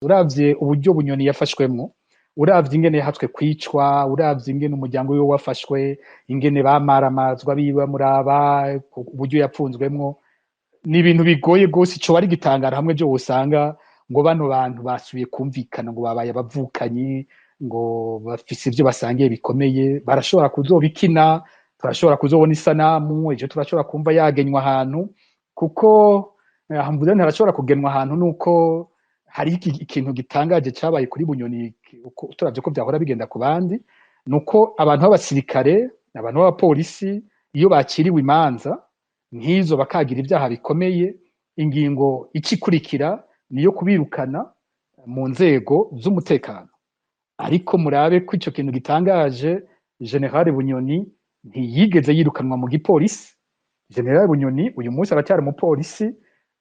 uravye uburyo Bunyoni yafashwemwo, uravye ingene yahatswe kwicwa, uravye ingene umuryango wiwe wafashwe, ingene bamaramazwa biwe bamuraba, uburyo yapfunzwemwo, ni ibintu bigoye gose. Ico wari gitangara hamwe vyo wosanga ngo bano bantu basubiye kumvikana, ngo babaye abavukanyi, ngo bafise ivyo basangiye bikomeye, barashobora kuzobikina, turashobora kuzobona isanamu, ejo turashobora kumva yagenywa ahantu, kuko mvuze ntarashobora kugenwa ahantu nuko hari ikintu gitangaje cabaye kuri Bunyoni, turavye ko vyahora bigenda ku bandi, nuko abantu b'abasirikare, abantu b'abapolisi, iyo bakiriwe imanza nk'izo bakagira ivyaha bikomeye, ingingo ikurikira niyo kubirukana mu nzego z'umutekano. Ariko murabe ko ico kintu gitangaje, General Bunyoni ntiyigeze yirukanwa mu gipolisi. General Bunyoni uyu munsi aracyari umupolisi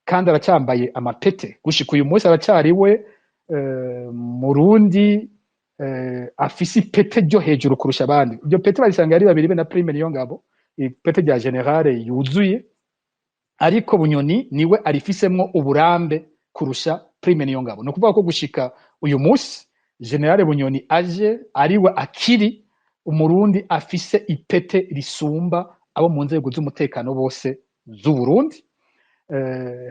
kandi aracyambaye amapete, gushika uyu munsi aracyariwe Murundi afise ipete ryo hejuru kurusha abandi. Iryo pete barisanga ari babiri be na Prime Niyongabo, ipete rya general yuzuye, ariko Bunyoni niwe arifisemwo uburambe kurusha Prime Niyongabo. No kuvuga ko gushika uyu munsi General Bunyoni aje ariwe akiri Umurundi afise ipete risumba abo mu nzego z'umutekano bose z'u Burundi.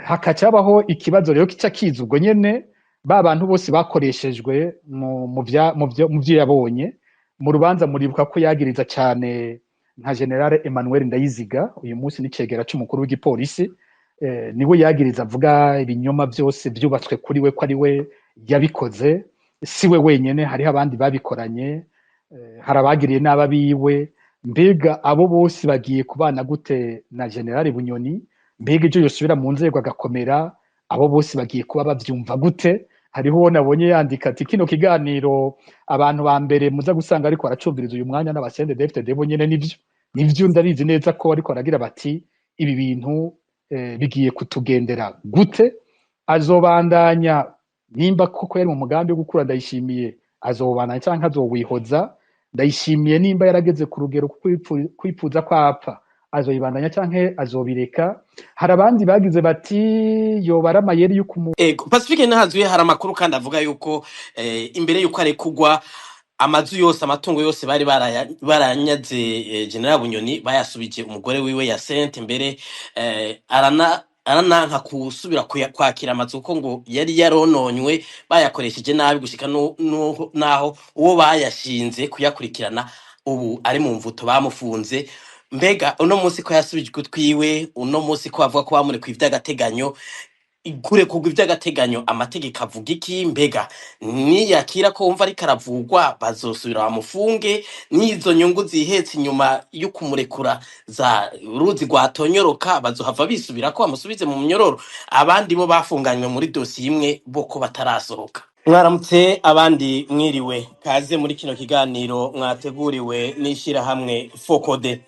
Hakacabaho ikibazo rero kica kiza ubwo nyene, ba bantu bose bakoreshejwe mu vyo yabonye mu rubanza. Muribuka ko yagiriza cyane nka General Emmanuel Ndayiziga, uyu munsi n'icegera c'umukuru w'igipolisi, niwe yagiriza avuga ibinyoma byose byubatswe kuri we, ko ari we yabikoze. Si we wenyene, hariho abandi babikoranye, hari abagiriye n'ababiwe. Mbega abo bose bagiye kubana gute na General Bunyoni? Mbega ivyo yosubira mu nzego agakomera, abo bose bagiye kuba bavyumva gute? Hariho nabonye yandika ati kino kiganiro abantu ba mbere muza gusanga ariko aracumviriza uyu mwanya n'abasende DFTD bo nyene nivyo ndabizi neza ko ariko aragira bati ibi bintu bigiye kutugendera gute. Azobandanya nimba koko yari mu mugambi wo gukura Ndayishimiye, azobandanya canke azowihoza? Ndayishimiye nimba yarageze ku rugero kwipfuza kwapfa, azoyibandanya canke azobireka? Hari abandi bagize bati yobara amayeri y'ukumu Pacifique Nahazuye hari amakuru kandi avuga yuko imbere yuko arekugwa amazu yose, amatungo yose bari baranyaze General Bunyoni bayasubije umugore wiwe ya Sente, mbere arananka kusubira kwakira amazu kuko ngo yari yarononywe bayakoresheje nabi, gushika naho uwo bayashinze kuyakurikirana ubu ari mu mvuto bamufunze. Mbega uno munsi ko yasubijwe twiwe, uno munsi ko bavuga ko bamure kw'ivy'agateganyo, igure kugwa ivy'agateganyo, amategeko avuga iki? Mbega niyakira ko wumva ariko aravugwa bazosubira bamufunge? N'izo nyungu zihetse inyuma yo kumurekura za uruzi rwatonyoroka bazohava bisubira ko bamusubize mu munyororo? Abandi bo bafunganywe muri dosiye imwe bo ko batarasohoka. Mwaramutse abandi mwiriwe, kaze muri kino kiganiro mwateguriwe n'ishirahamwe Focode.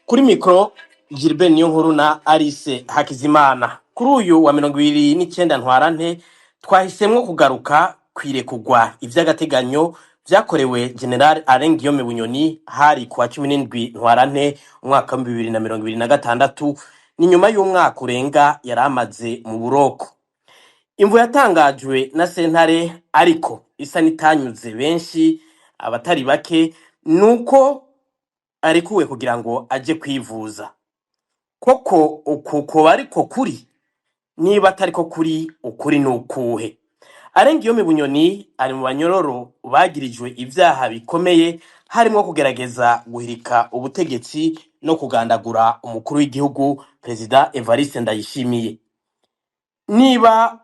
Kuri mikro Gilbert Niyonkuru na Alice Hakizimana. Kuri uyu wa 29 Ntwarante twahisemwo kugaruka kwirekugwa ivy'agateganyo vyakorewe General Alain Guillaume Bunyoni hari ku wa 17 Ntwarante umwaka wa 2026, ni nyuma y'umwaka urenga yaramaze mu buroko. Imvu yatangajwe na sentare ariko isa nitanyuze benshi abatari bake, nuko arekuwe kugira ngo aje kwivuza. Koko ukuko ariko kuri? Niba atariko kuri, ukuri nukuhe? Alain Guillaume Bunyoni ari mu banyororo bagirijwe ivyaha bikomeye, harimo kugerageza guhirika ubutegetsi no kugandagura umukuru w'igihugu President Evariste Ndayishimiye. Niba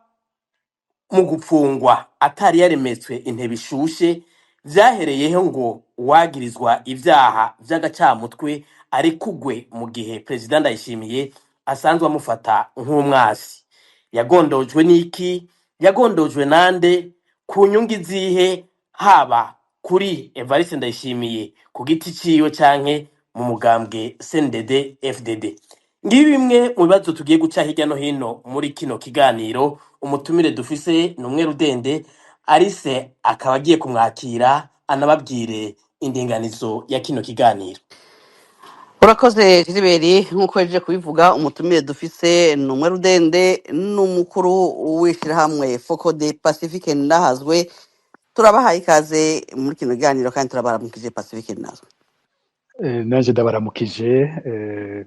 mu gupfungwa atari yaremetswe intebe ishushe, vyahereyeho ngo uwagirizwa ivyaha vy'agacamutwe arekugwe mu gihe President Ndayishimiye asanzwe amufata nk'umwasi. Yagondojwe n'iki? Yagondojwe nande? Ku nyungu izihe? Haba kuri Evariste Ndayishimiye ku giti ciwe canke mu mugambwe CNDD FDD? Ngibi bimwe mu bibazo tugiye guca hirya no hino muri kino kiganiro. Umutumire dufise numwe Rudende Alice akaba agiye kumwakira anababwire indinganizo ya kino kiganiro. urakoze Gilbert nk'uko yaje kubivuga umutumire dufise ni umwe rudende n'umukuru w'ishirahamwe Focode Pacifique ndahazwe turabahaye ikaze muri kino kiganiro kandi turabaramukije Pacifique nazwe Naje ndabaramukije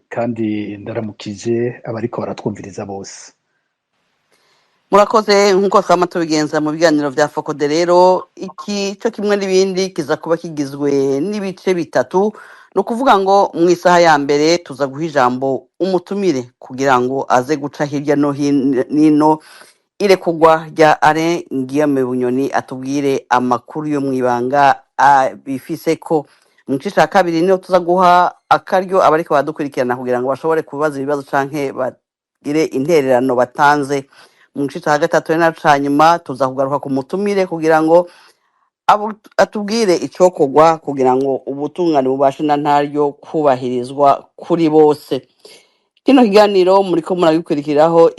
kandi ndaramukije abariko baratwumviriza bose. murakoze nk'uko twama tubigenza mu biganiro vya Focode rero iki cyo kimwe n'ibindi kiza kuba kigizwe n'ibice bitatu ni ukuvuga ngo mu isaha ya mbere tuza guha ijambo umutumire kugira ngo aze guca hirya no hino irekugwa rya Alain Guillaume Bunyoni atubwire amakuru yo mwibanga bifise ko mu gice cya kabiri niyo tuza guha akaryo abariko badukurikirana kugira ngo bashobore kubaza ibibazo canke bagire intererano batanze mu gice cya gatatu na ca nyuma tuza kugaruka ku mutumire kugira ngo atubwire icokogwa kugira ngo ubutungane bubashe na ntaryo kubahirizwa kuri bose. Kino kiganiro muriko muragikurikiraho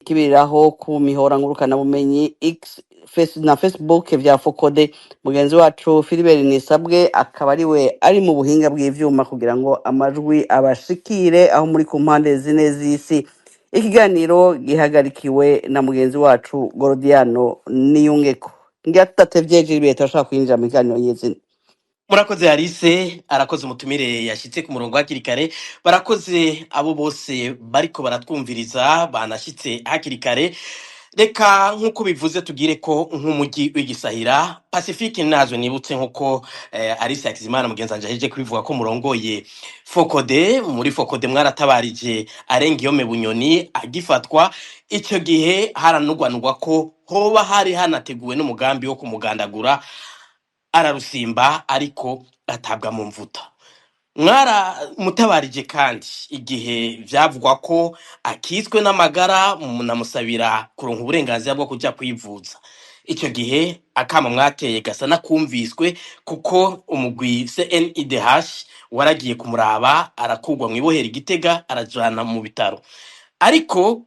ikibiriraho ku mihora ngurukana bumenyi X na Facebook vya Focode. Mugenzi wacu Philibert Nisabwe akaba ari mu buhinga bw'ivyuma kugira ngo amajwi abashikire aho muri ku mpande zine z'isi. Ikiganiro gihagarikiwe na mugenzi wacu Gordiano Niyungeko. Ngira tutatevye Gilbert turashaka kwinjira mu kiganiro nyezina. murakoze Alice arakoze umutumire yashitse ku murongo hakiri kare barakoze abo bose bariko baratwumviriza banashitse hakiri kare reka nk'uko bivuze tugire ko nk'umujyi w'igisahira Pacifique nazo nibutse nk'uko Alice Hakizimana mugenzi wanje aheje kubivuga ko murongoye Focode muri Focode mwaratabarije Alain Guillaume Bunyoni agifatwa icyo gihe haranugwanugwa ko hoba hari hanateguwe n'umugambi wo kumugandagura ararusimba ariko atabwa mu mvuta mwara mutabarije kandi igihe vyavugwa ko akizwe n'amagara munamusabira kuronka uburenganzira bwo kuja kwivuza icyo gihe akama mwateye gasa nakumviswe kuko umugwi CNIDH waragiye kumuraba arakugwa mwibohera Igitega arajana mu bitaro ariko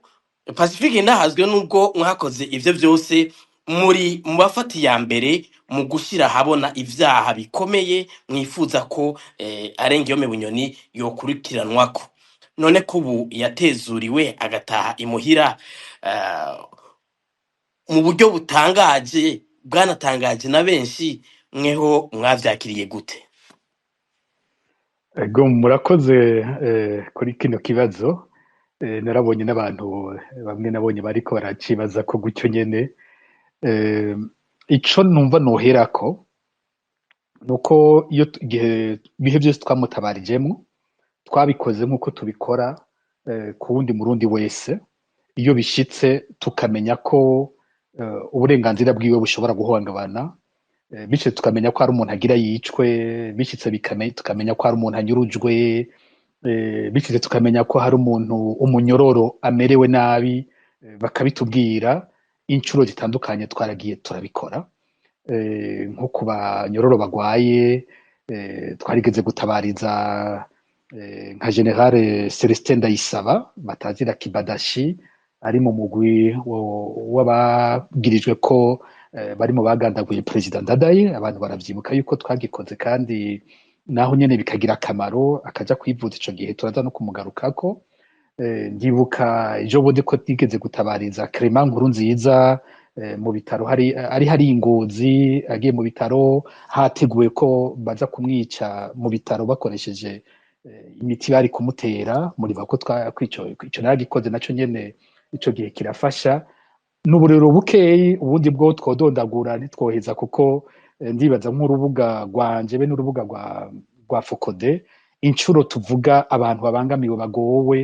Pacifique ndahazwe nubwo mwakoze ivyo byose muri mu bafati ya mbere mu gushira habona ivyaha bikomeye mwifuza ko Alain Guillaume Bunyoni yokurikiranwako none kubu yatezuriwe agataha imuhira mu buryo butangaje bwanatangaje na benshi mweho mwavyakiriye gute? Ego murakoze kuri kino kibazo narabonye n'abantu bamwe nabonye bariko baracibaza ko gutyo nyene ico numva noherako nuko iyo ibihe byose twamutabarijemo twabikoze nk'uko tubikora ku wundi murundi wese iyo bishitse tukamenya ko uburenganzira bwiwe bushobora guhungabana bityo tukamenya ko hari umuntu agira yicwe bishitse tukamenya ko hari umuntu anyurujwe bityo tukamenya ko hari umuntu umunyororo amerewe nabi bakabitubwira inshuro zitandukanye twaragiye turabikora nko ku banyororo bagwaye twarigeze gutabariza nka General Celestin Ndayisaba batazira Kibadashi ari mu mugwi w'abagirijwe ko bari mu bagandaguye President Ndadaye abantu baravyibuka yuko twagikoze kandi naho nyene bikagira akamaro akaja kwivuza ico gihe turaza no kumugarukako ndibuka ejo bundi ko tigeze gutabariza Clement Nkurunziza mu bitaro hari Ingozi agiye mu bitaro hateguwe ko baza kumwica mu bitaro bakoresheje imiti bari kumutera muri bako ico naragikoze naco nyene ico gihe kirafasha n'uburero bukeyi ubundi bwo twodondagura nitwoheza kuko ndibaza nk'urubuga rwanje be n'urubuga rwa Focode inshuro tuvuga abantu babangamiwe bagowe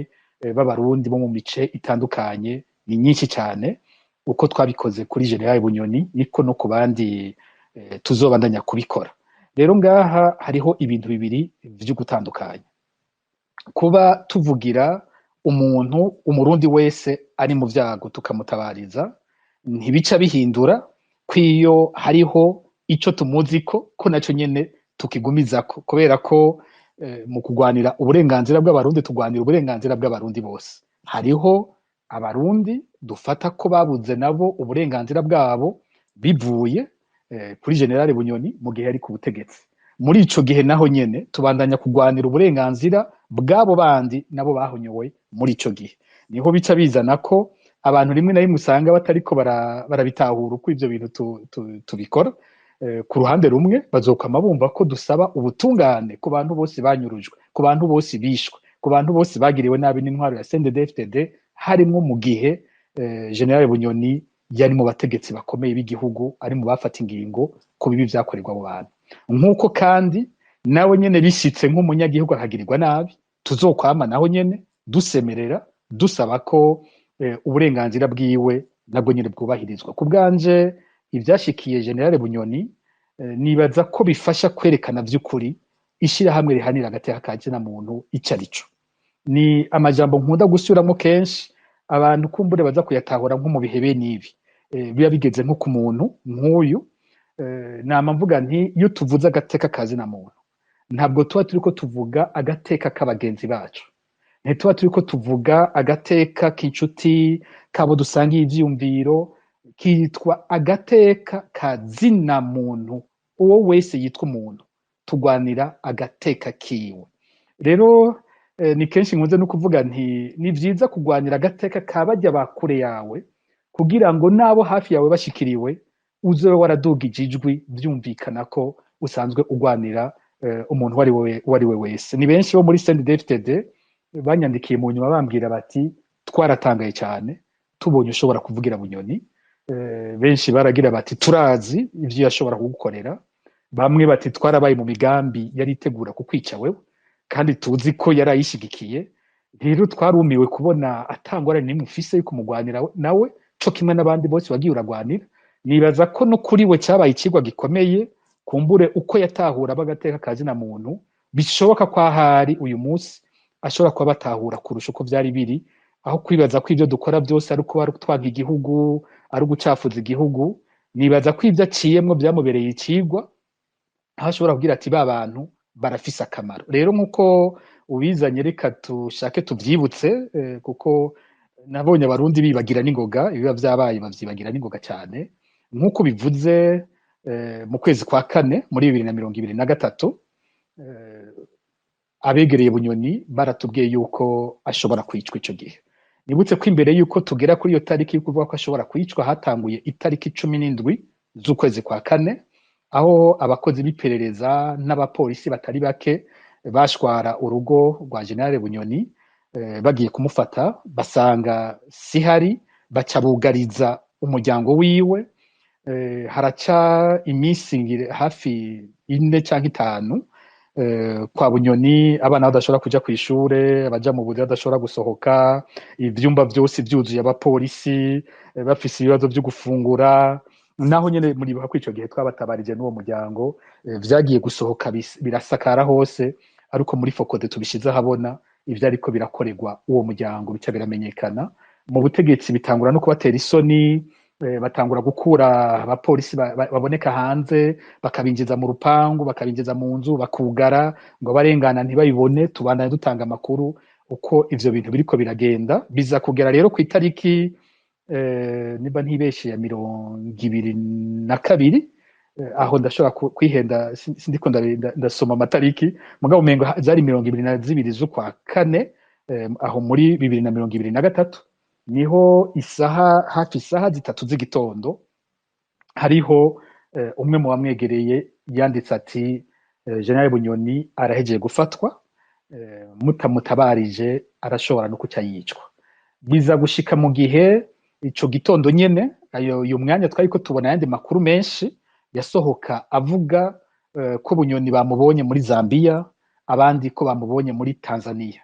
b'abarundi bo mu mice itandukanye ni nyinshi cyane uko twabikoze kuri General Bunyoni niko no ku bandi tuzobandanya kubikora rero ngaha hariho ibintu bibiri byo gutandukanya kuba tuvugira umuntu umurundi wese ari mu vyago tukamutabariza ntibica bihindura kwiyo hariho ico tumuziko ko naco nyene tukigumizako kubera ko mu kugwanira uburenganzira bw'abarundi tugwanira uburenganzira bw'abarundi bose hariho abarundi dufata ko babuze nabo uburenganzira bwabo bivuye kuri General Bunyoni mu gihe ari ku butegetsi muri ico gihe naho nyene tubandanya kugwanira uburenganzira bw'abo bandi nabo bahonyowe muri ico gihe. Niho bica bizana ko abantu rimwe na rimwe usanga batariko barabitahura uko ivyo bintu tubikora. Ku ruhande rumwe bazokwama bumva ko dusaba ubutungane ku bantu bose banyurujwe, ku bantu bose bishwe, ku bantu bose bagiriwe nabi n'intwaro ya CNDD-FDD, harimwo mu gihe General Bunyoni yari mu bategetsi bakomeye b'igihugu, ari mu bafata ingingo ku bibi vyakorerwa abo bantu. Nk'uko kandi nawe nyene bishitse nk'umunyagihugu akagirirwa nabi, tuzokwama naho nyene dusemerera dusaba ko uburenganzira bwiwe nabwo nyene bwubahirizwa. Ku bwanje ivyashikiye General Bunyoni nibaza ko bifasha kwerekana vy'ukuri ishirahamwe rihanira agateka ka kina muntu ico arico. Ni amajambo nkunda gusubiramwo kenshi, abantu kumbure baza kuyatahura nko mu bihe bene ibi biba bigeze nko ku muntu nk'uyu. Nama mvuga nti iyo tuvuze agateka ka zina muntu ntabwo tuba turiko tuvuga agateka k'abagenzi bacu, ntituba turiko tuvuga agateka k'inshuti kabo dusangiye ivyiyumviro, kitwa agateka ka zina muntu. Uwo wese yitwa umuntu tugwanira agateka kiwe. Rero ni kenshi nkunze no kuvuga nti ni vyiza kugwanira agateka kabajya bakure yawe, kugira ngo nabo hafi yawe bashikiriwe uzobe waradugije ijwi vyumvikana ko usanzwe ugwanira umuntu wari we wese. Ni benshi bo muri CNDD-FDD banyandikiye mu nyuma bambwira bati twaratangaye cyane tubonye ushobora kuvugira Bunyoni. Benshi baragira bati turazi ivyo yashobora kugukorera, bamwe bati twarabaye mu migambi yari itegura kukwica wewe kandi tuzi ko yarayishigikiye. Rero twarumiwe kubona atangwara nimwe ufise yuko mugwanira nawe co kimwe n'abandi bose wagiye uragwanira. Nibaza ko no kuri we cyabaye ikigwa gikomeye, kumbure uko yatahura bagateka kazi na muntu bishoboka ko ahari uyu munsi ashobora kuba batahura kurusha uko vyari biri, aho kwibaza ko ivyo dukora byose ari uko twaga igihugu, ari ugucafuza igihugu. Nibaza ko ivyo aciyemwo byamubereye ikigwa, aho ashobora kugira ati ba bantu barafise akamaro. Rero nk'uko ubizanye reka tushake tuvyibutse, kuko nabonye abarundi bibagira n'ingoga, ibiba vyabaye bavyibagira n'ingoga cyane. Nk'uko bivuze mu kwezi kwa kane muri 2023 abegereye Bunyoni baratubwiye yuko ashobora kwicwa ico gihe. Nibutse ko imbere yuko tugera kuri iyo tariki yo kuvuga ko ashobora kwicwa hatanguye itariki 17 z'ukwezi kwa kane, aho abakozi b'iperereza n'abapolisi batari bake bashwara urugo rwa General Bunyoni, bagiye kumufata basanga sihari, baca bugariza umuryango wiwe. Haraca iminsi hafi 4 canke 5 kwa Bunyoni abana badashobora kuja kw'ishure, abaja mu buzi badashobora gusohoka, ivyumba vyose vyuzuye abapolisi bafise ibibazo vyo gufungura. Naho nyene muribuka ko ico gihe twabatabarije n'uwo muryango, vyagiye gusohoka birasakara hose, ariko muri Fokode tubishize ahabona ivyo ariko birakorerwa uwo muryango bica biramenyekana. Mu butegetsi bitangura no kubatera isoni, batangura gukura abapolisi baboneka hanze, bakabinjiza mu rupangu, bakabinjiza mu nzu, bakugara ngo barengana ntibayibone. Tubandanye dutanga amakuru uko ivyo bintu biriko biragenda, biza kugera rero ku itariki niba ntibeshe ya 22, aho ndashobora kwihenda sindiko ndasoma amatariki, mugabo umengo zari 22 z'ukwa kane, aho muri 2023 niho hafi isaha 3 z'igitondo hariho umwe mu bamwegereye yanditse ati General Bunyoni arahejeye gufatwa, mutamutabarije arashobora no kuca yicwa. Biza gushika mu gihe ico gitondo nyene, uyu mwanya twariko tubona yandi makuru menshi yasohoka avuga ko Bunyoni bamubonye muri Zambia, abandi ko bamubonye muri Tanzania.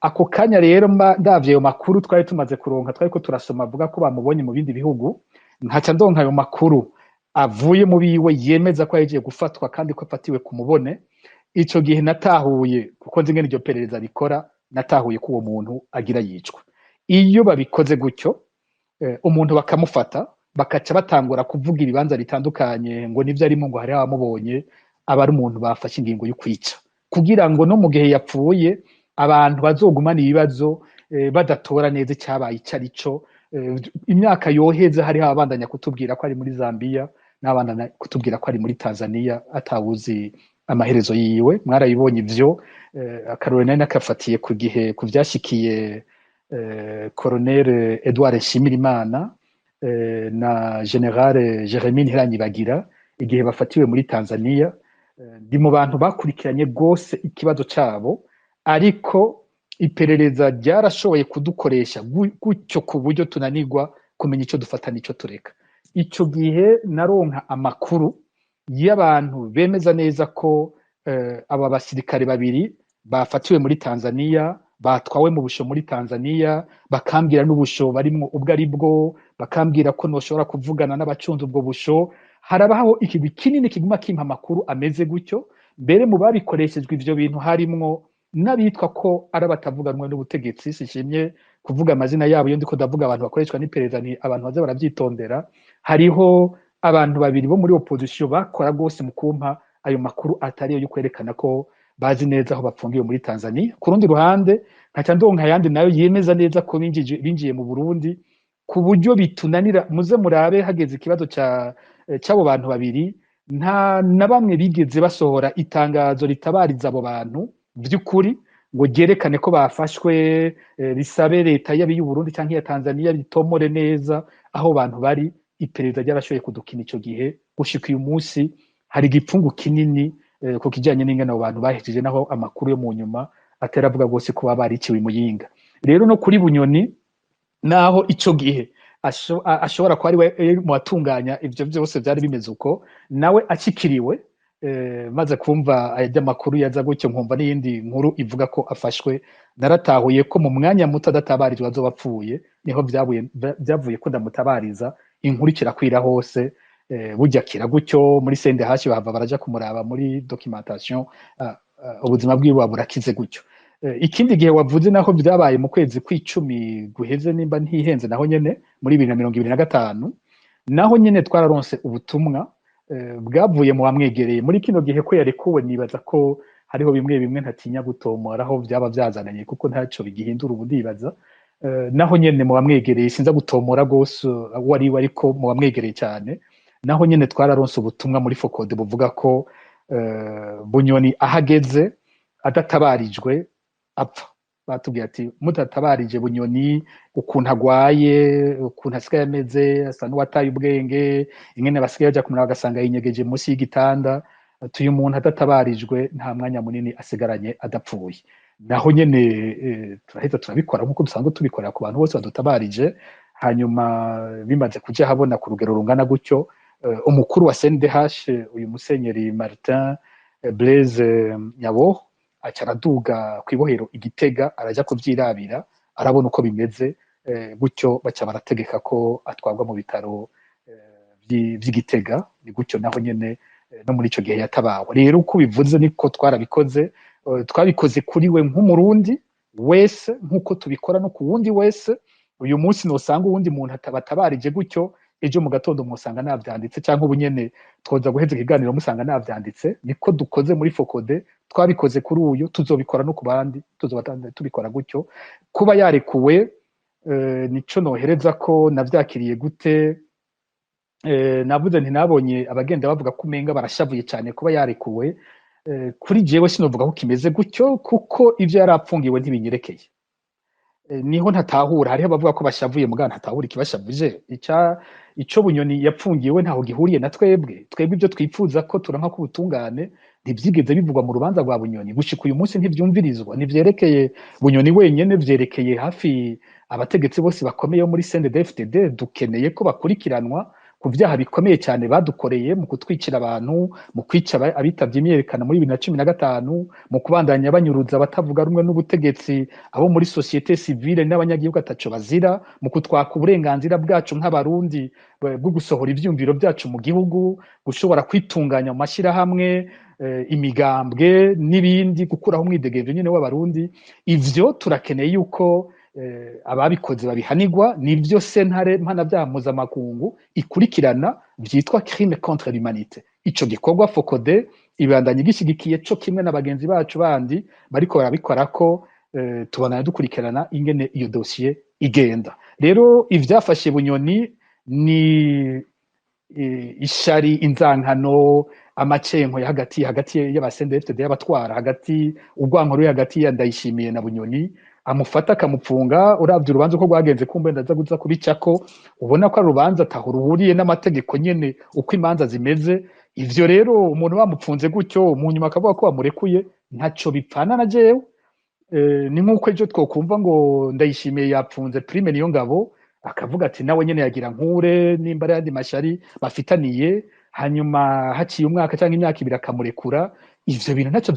Ako kanya rero ndavye ayo makuru twari tumaze kuronka, twariko turasoma avuga ko bamubonye mu bindi bihugu, nkaca ndonka ayo makuru avuye mu biwe yemeza ko yagiye gufatwa kandi ko afatiwe ku mubone. Ico gihe natahuye, kuko nzi ngene iryo perereza rikora, natahuye ko uwo muntu agira yicwa. Iyo babikoze gutyo, umuntu bakamufata bakaca batangura kuvuga ibibanza bitandukanye ngo nivyo arimo, ngo hari abamubonye, aba ari umuntu bafashe ingingo yo kwica, kugira ngo no mu gihe yapfuye abantu bazogumana ibibazo badatora neza icyabaye icyo arico. Imyaka yoheze hariho abandanya kutubwira ko ari muri Zambia, n'abandanya kutubwira ko ari muri Tanzania, atawuzi amaherezo yiwe mwarabibonye ivyo akarorero nari nakafatiye ku gihe ku vyashikiye Colonel Edouard Nshimirimana na General Jeremy Ntiranyibagira igihe bafatiwe muri Tanzania. Ndi mu bantu bakurikiranye gose ikibazo cabo, ariko iperereza ryarashoboye kudukoresha gutyo ku buryo tunanirwa kumenya ico dufata n'ico tureka. Ico gihe naronka amakuru y'abantu bemeza neza ko aba basirikare babiri bafatiwe muri Tanzania, batwawe mu busho muri Tanzania, bakambwira n'ubusho barimwo ubwo ari bwo, bakambwira ko noshobora kuvugana n'abacunze ubwo busho. Harabaho ikigwi kinini kiguma kimpa amakuru ameze gutyo. Mbere mu babikoreshejwe ivyo bintu harimwo n'abitwa ko ari abatavuganwe n'ubutegetsi, sishimye kuvuga amazina yabo iyo ndiko ndavuga abantu bakoreshwa n'iperereza, ni abantu baza baravyitondera. Hariho abantu babiri bo muri opposition bakora gose mu kumpa ayo makuru atari yo kwerekana ko bazi neza aho bapfungiwe muri Tanzania. Ku rundi ruhande nkaca ndonka yandi nayo yemeza neza ko binjiye mu Burundi, ku buryo bitunanira. Muze murabe hageze ikibazo cy'abo bantu babiri, nta na bamwe bigeze basohora itangazo ritabariza abo bantu by'ukuri ngo ryerekane ko bafashwe, risabe leta y'u Burundi cyangwa iya Tanzania bitomore neza aho bantu bari. Iperereza ryarashoboye kudukina ico gihe. Gushika uyu munsi hari igipfungu kinini ku kijanye n'ingene abo bantu bahejeje, naho amakuru yo mu nyuma ataravuga gose ko bariciwe i Muyinga. Rero no kuri Bunyoni, naho ico gihe ashobora ko ari we mu watunganya ivyo vyose vyari bimeze uko, nawe akikiriwe maze kumva ajya makuru yaza gutyo, nkumva n'iyindi nkuru ivuga ko afashwe, naratahuye ko mu mwanya muto adatabarijwe azobapfuye. Niho byavuye ko ndamutabariza, inkuru kirakwira hose. Burya kira gutyo muri sende hashi bahava baraja kumuraba muri documentation, ubuzima bwiwe burakize gutyo. Ikindi gihe wavuze naho byabaye mu kwezi kw'icumi guheze, nimba ntihenze, naho nyene muri 2025, naho nyene twararonse ubutumwa bwavuye mu bamwegereye muri kino gihe ko yarekuwe. Nibaza ko hariho bimwe ntatinya gutomora aho byaba byazananye, kuko ntaco bigihindura ubu ndibaza. Naho nyene mu bamwegereye, sinza gutomora gose wari ariko mu bamwegereye cyane, naho nyene twararonse ubutumwa muri Focode buvuga ko Bunyoni ahageze adatabarijwe apfa. Batubwiye ati mutatabarije Bunyoni ukuntu agwaye, ukuntu asigaye ameze, asa n'uwataye ubwenge, ingene basigaye baja kumuraba bagasanga yinyegeje munsi y'igitanda, uyu muntu adatabarijwe nta mwanya munini asigaranye adapfuye. Naho nyene turahita turabikora nk'uko dusanzwe tubikorera ku bantu bose badutabarije. Hanyuma bimaze kuja habona ku rugero rungana gutyo, umukuru wa CNDH uyu musenyeri Martin Blaise Nyabo aca araduga kw'ibohero Igitega, araja kuvyirabira, arabona uko bimeze, gutyo baca barategeka ko atwarwa mu bitaro vy'Igitega. Ni gutyo naho nyene no muri ico gihe yatabawe. Rero uko bivuze niko twarabikoze, twabikoze kuri we nk'umurundi wese, nk'uko tubikora no ku wundi wese. Uyu munsi nosanga uwundi muntu atabatabarije gutyo, ejo mu gatondo musanga navyanditse, cyangwa ubu nyene twoza guheza ikiganiro musanga navyanditse. Niko dukoze muri Focode, twabikoze kuri uyu, tuzobikora no ku bandi, tuzobatanda tubikora gutyo. Kuba yarekuwe nico nohereza ko navyakiriye gute. Navuze nti nabonye abagenda bavuga ko umenga barashavuye cyane kuba yarekuwe. Kuri jewe sinovuga ko kimeze gutyo, kuko ivyo yarapfungiwe ntibinyerekeye. Niho ntatahura, hariho bavuga ko bashavuye muga ntatahura ikibashavuje. Ico Bunyoni yapfungiwe ntaho gihuriye na twebwe ibyo twipfuza ko turanka ku butungane ntivyigeze bivugwa mu rubanza rwa Bunyoni. Gushika uyu munsi ntivyumvirizwa, ntivyerekeye Bunyoni wenyene, vyerekeye hafi abategetsi bose bakomeye muri CNDD-FDD. Dukeneye ko bakurikiranwa ku vyaha bikomeye cyane badukoreye mu kutwicira abantu, mu kwica abitavye imyerekano muri 2015, mu kubandanya banyuruza abatavuga rumwe n'ubutegetsi, abo muri societe civile n'abanyagihugu ataco bazira, mu kutwaka uburenganzira bwacu nk'abarundi bwo gusohora ivyumviro byacu mu gihugu, gushobora kwitunganya mu mashirahamwe, imigambwe n'ibindi, gukuraho umwidegemvyo nyene w'abarundi. Ivyo turakeneye yuko ababikoze babihanirwa. Nivyo sentare mpanavyaha mpuzamakungu ikurikirana, vyitwa crime contre l'humanité. Ico gikorwa Focode ibandanye gishigikiye co kimwe na bagenzi bacu bandi bariko barabikora ko tubona dukurikirana ingene iyo dossier igenda. Rero ivyafashe Bunyoni ni ishari inzankano amacenko hagati y'abasendefte y'abatwara hagati urwanko ruri hagati ya Ndayishimiye na Bunyoni amufata akamupfunga uravye urubanza uko rwagenze kumbe ndaza guza kubicako ubona ko ari urubanza ataho ruhuriye n'amategeko nyene uko imanza zimeze ivyo rero umuntu bamupfunze gutyo mu nyuma akavuga ko bamurekuye ntaco bipfana na jewe ni nk'uko ejo twokumva ngo Ndayishimiye yapfunze Prime Niyongabo akavuga ati nawe nyene yagira nkure nimba ari yandi mashari bafitaniye hanyuma haciye umwaka cyangwa imyaka ibiri akamurekura ivyo bintu ntacyo